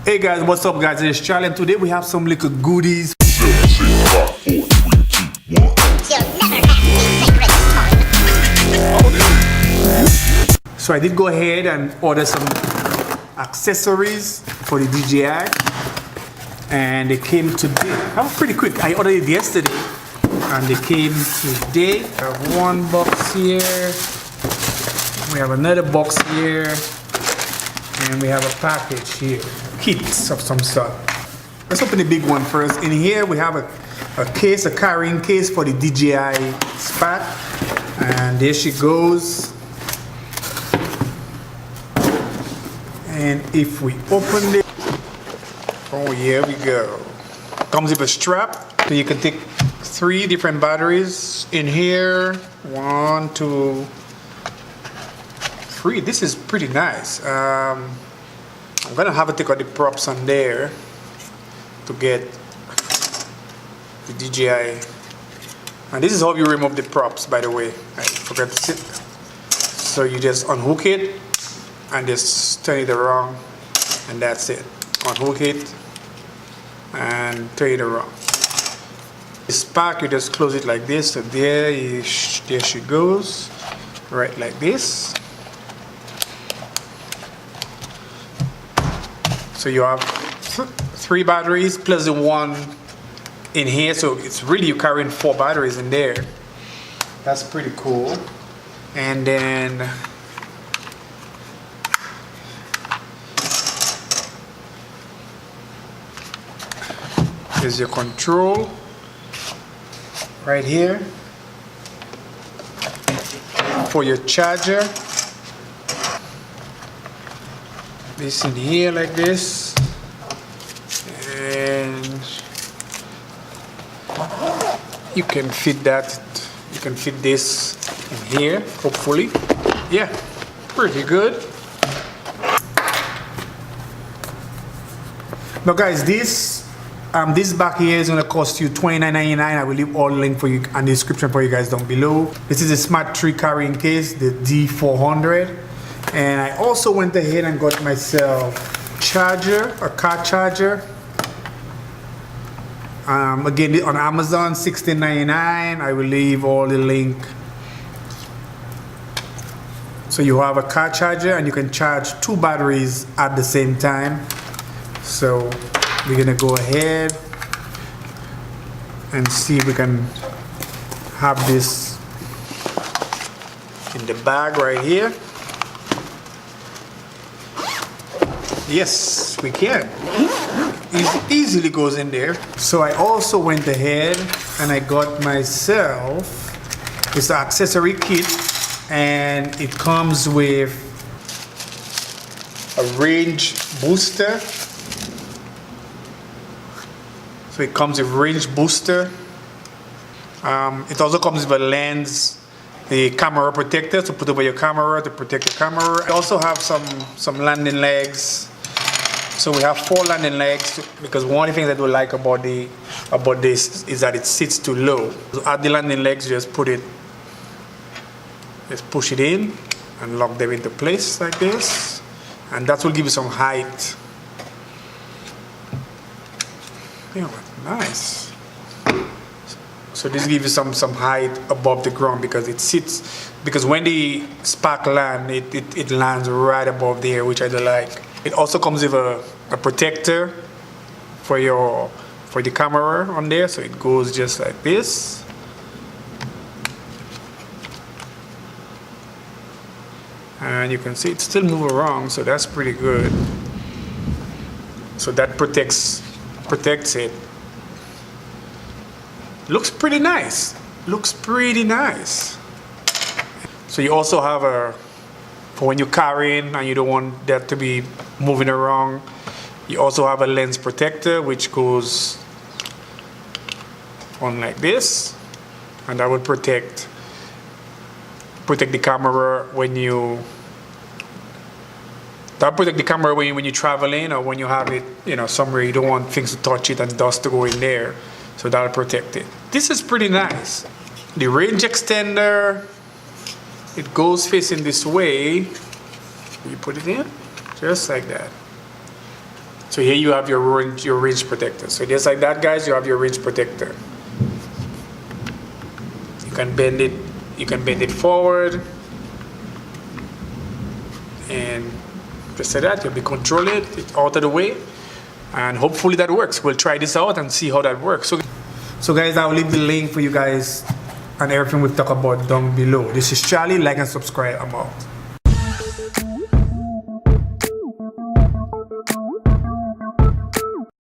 Hey guys, what's up guys? It's Charlie and today we have some little goodies. So I did go ahead and order some accessories for the DJI and they came today. That was pretty quick. I ordered it yesterday and they came today. We have one box here. We have another box here. And we have a package here. Kits of some sort. Let's open the big one first. In here we have a case, a carrying case for the DJI Spark. And there she goes. And if we open it, oh here we go. Comes with a strap, so you can take 3 different batteries in here. 1, 2, 3. This is pretty nice. I'm gonna have to take out the props on there to get the DJI. And this is how you remove the props, by the way. I forgot to sit. So you just unhook it and just turn it around, and that's it. Unhook it and turn it around. The Spark, you just close it like this. So there she goes, right like this. So you have 3 batteries plus the one in here. So it's really, you're carrying 4 batteries in there. That's pretty cool. And then here's your control right here for your charger. This in here like this, and you can fit that. You can fit this in here, hopefully. Yeah, pretty good. Now guys, this back here is gonna cost you $29.99. I will leave all the link for you and the description for you guys down below. This is a Smart 3 carrying case, the D400. And I also went ahead and got myself a car charger. Again, on Amazon, $16.99. I will leave all the link. So you have a car charger and you can charge 2 batteries at the same time. So we're gonna go ahead and see if we can have this in the bag right here. Yes, we can. Easily goes in there. So I also went ahead and I got myself this accessory kit, and it comes with a range booster. So it comes with range booster. It also comes with a lens, the camera protector to put over your camera to protect your camera. I also have some landing legs. So we have 4 landing legs because one of the things I do like about this is that it sits too low. So add the landing legs, just push it in and lock them into place like this, and that will give you some height. Yeah, nice. So this gives you some height above the ground because it sits. Because when the Spark lands, it lands right above there, which I do like. It also comes with a protector for the camera on there, so it goes just like this. And you can see it still move around, so that's pretty good. So that protects it. Looks pretty nice. Looks pretty nice. So you also have for when you're carrying and you don't want that to be moving around, you also have a lens protector which goes on like this, and that would protect the camera when you're traveling, or when you have it, somewhere you don't want things to touch it and dust to go in there. So that'll protect it. This is pretty nice. The range extender, it goes facing this way. You put it in just like that. So here you have your range protector. So just like that, guys, you have your range protector. You can bend it forward, and just like that, you'll be controlling it out of the way, and hopefully that works. We'll try this out and see how that works. So guys, I'll leave the link for you guys and everything we've talked about down below. This is Charlie. Like and subscribe. I'm out.